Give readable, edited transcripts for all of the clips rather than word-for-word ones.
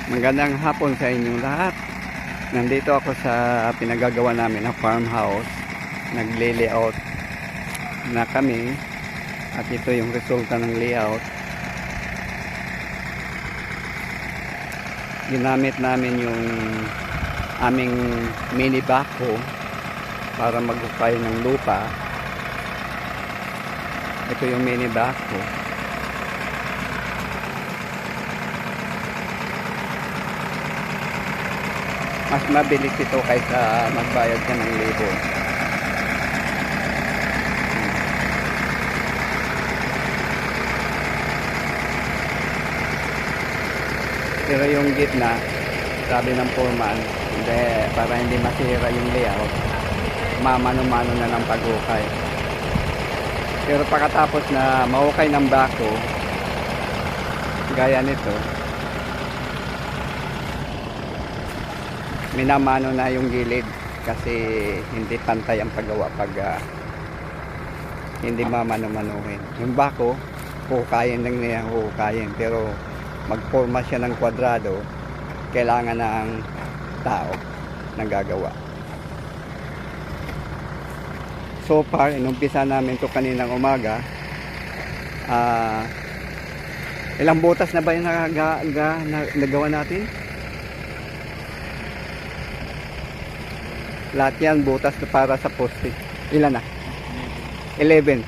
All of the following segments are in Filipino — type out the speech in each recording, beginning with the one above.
Magandang hapon sa inyong lahat. Nandito ako sa pinagagawa namin na farmhouse. Nagle-layout na kami. At ito yung resulta ng layout. Ginamit namin yung aming mini backhoe para maghukay ng lupa. Ito yung mini backhoe. Mas mabilis ito kaysa magbayad ka ng libo. Pero yung gitna, sabi ng foreman, hindi, para hindi masira yung layout, mamano-mano na ng paghukay. Pero pagkatapos na mahukay ng backhoe, gaya nito, minamano na yung gilid kasi hindi pantay ang paggawa pag hindi mamano-manuhin. Yung bako, hukayin lang niya, hukayin. Pero magforma siya ng kwadrado, kailangan ng tao na gagawa. So far, inumpisa namin ito kaninang umaga. Ilang butas na ba yung nagawa natin? Lahat yan butas na para sa poste. Ilan na? 11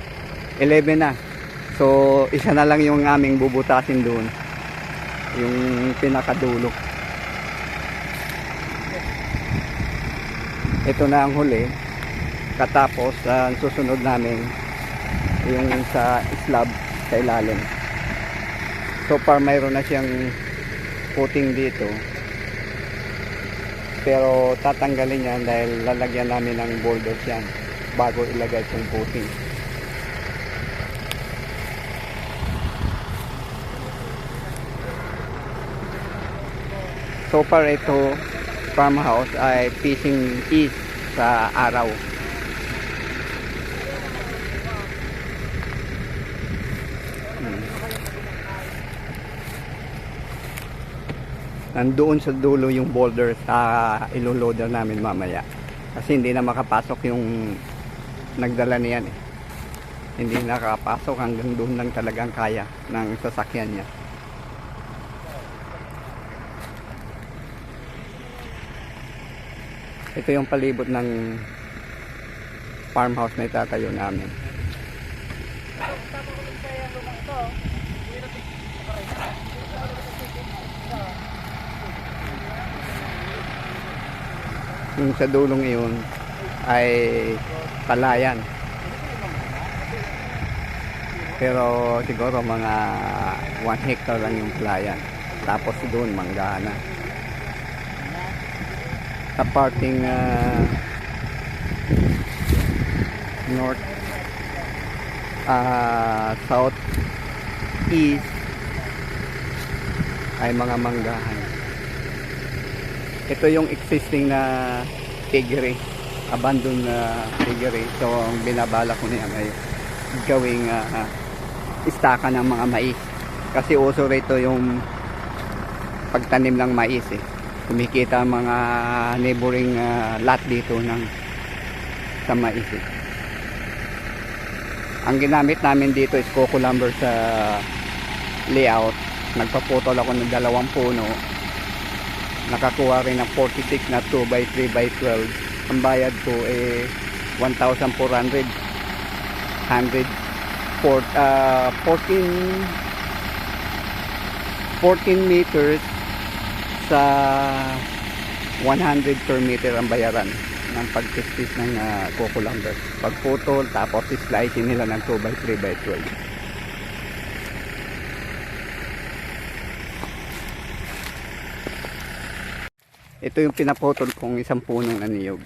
na. So isa na lang yung aming bubutasin doon, yung pinakadulo. Ito na ang huli. Katapos ang susunod namin yung sa slab sa ilalim. So far mayroon na siyang footing dito, pero tatanggalin yan dahil lalagyan namin ng boulders yan bago ilagay itong footing. So far ito farmhouse ay facing east sa araw. Nandoon sa dulo yung boulder sa iloloader namin mamaya, kasi hindi na makapasok yung nagdala niyan eh. Hindi nakapasok, hanggang doon lang talagang kaya ng sasakyan niya. Ito yung palibot ng farmhouse na itatayo namin. Yung sa dulong iyon ay palayan, pero siguro mga 1 hectare lang yung palayan, tapos doon manggana. Sa parting north, south east ay mga manggahan. Ito yung existing na piggery, abandoned na piggery. So ang binabala ko niyan ay gawing istaka ng mga mais, kasi uso rito yung pagtanim ng mais eh. Kumikita ang mga neighboring lot dito sa mais eh. Ang ginamit namin dito is coco lumber sa layout. Nagpaputol ako ng 2 puno, nakakuha rin ng 46 na 2x3x12. Ang bayad ko eh 1,400. 14 meters sa 100 per meter ang bayaran ng pagtispis ng coco lumber. Pagputol, tapos slicing nila ng 2x3x12. Ito yung pinaputol kong isang punong na niyog.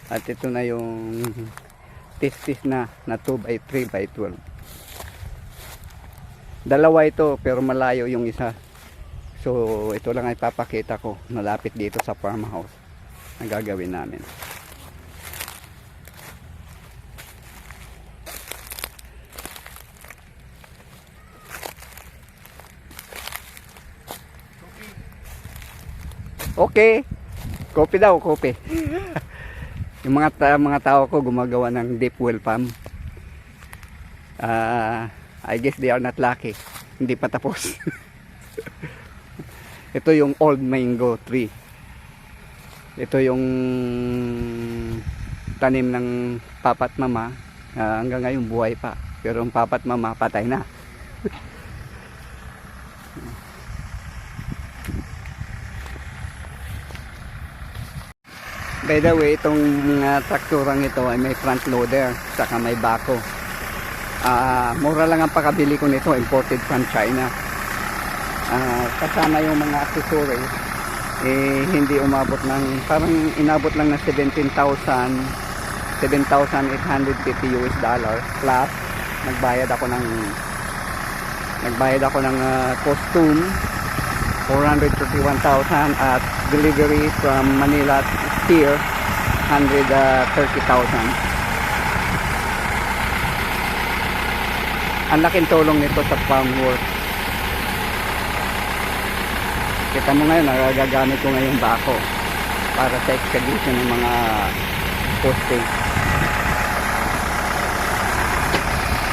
At ito na yung tistis na 2x3x12. Dalawa ito pero malayo yung isa. So ito lang ay papakita ko, malapit dito sa farmhouse na gagawin namin. Okay. Kopi daw, kopi. Yung mga tao ko gumagawa ng deep well pump. I guess they are not lucky. Hindi pa tapos. Ito yung old mango tree. Ito yung tanim ng papat mama. Hanggang ngayon buhay pa. Pero ang papat mama patay na. By the way, itong trakturang ito ay may front loader saka may bako. Mura lang ang pakabili ko nito, imported from China. Kasama yung mga accessories, hindi umabot ng, parang inabot lang ng 7,850 US dollars plus nagbayad ako ng costume 431,000 at delivery from Manila here 130,000. Ang laking tulong nito sa farm work. Kita mo ngayon, nagagamit ko ngayon bako para sa excavation ng mga poste.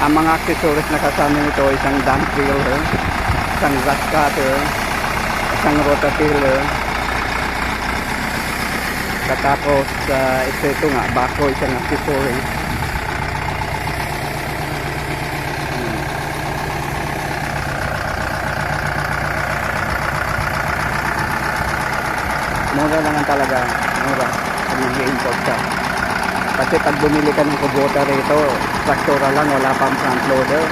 Ang mga accessories na kasama nito, isang dump driller, isang grass cutter, isang rototiller, katapos ito nga, bako, isang accessory. Mura naman talaga, mura pag nag-import ka. Kasi pag bumili ka ng kubota rito, traktora lang, wala pang front loader,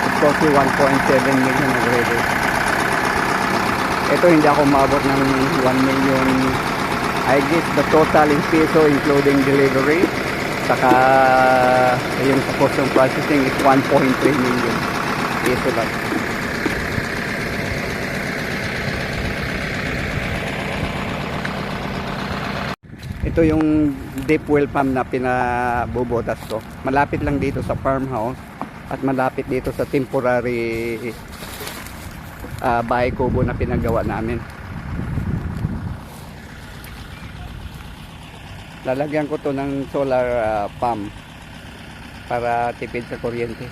it costs you 1.7 million already. Ito hindi ako maabot ng 1 million. I guess the total in peso including delivery saka yung sa custom processing is 1.3 million peso lang. Ito yung deep well pump na pinabubotas ko. Malapit lang dito sa farmhouse at malapit dito sa temporary bahay kubo na pinagawa namin. Lalagyan ko to ng solar pump para tipid sa kuryente.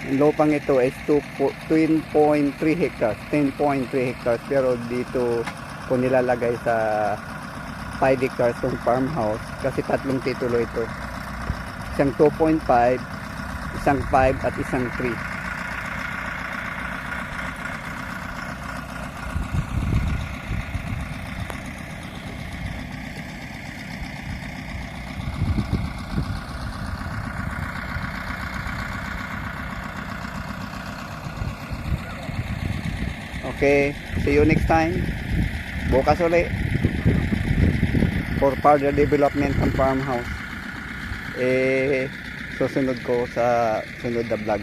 Ang lupang ito is 10.3 hectares pero dito ko nilalagay sa 5 hectares ng farmhouse kasi tatlong titulo ito, isang 2.5, isang 5 at isang 3. Okay, see you next time. Bukas ulit for further development ng farmhouse. Susunod ko sa sunod na vlog.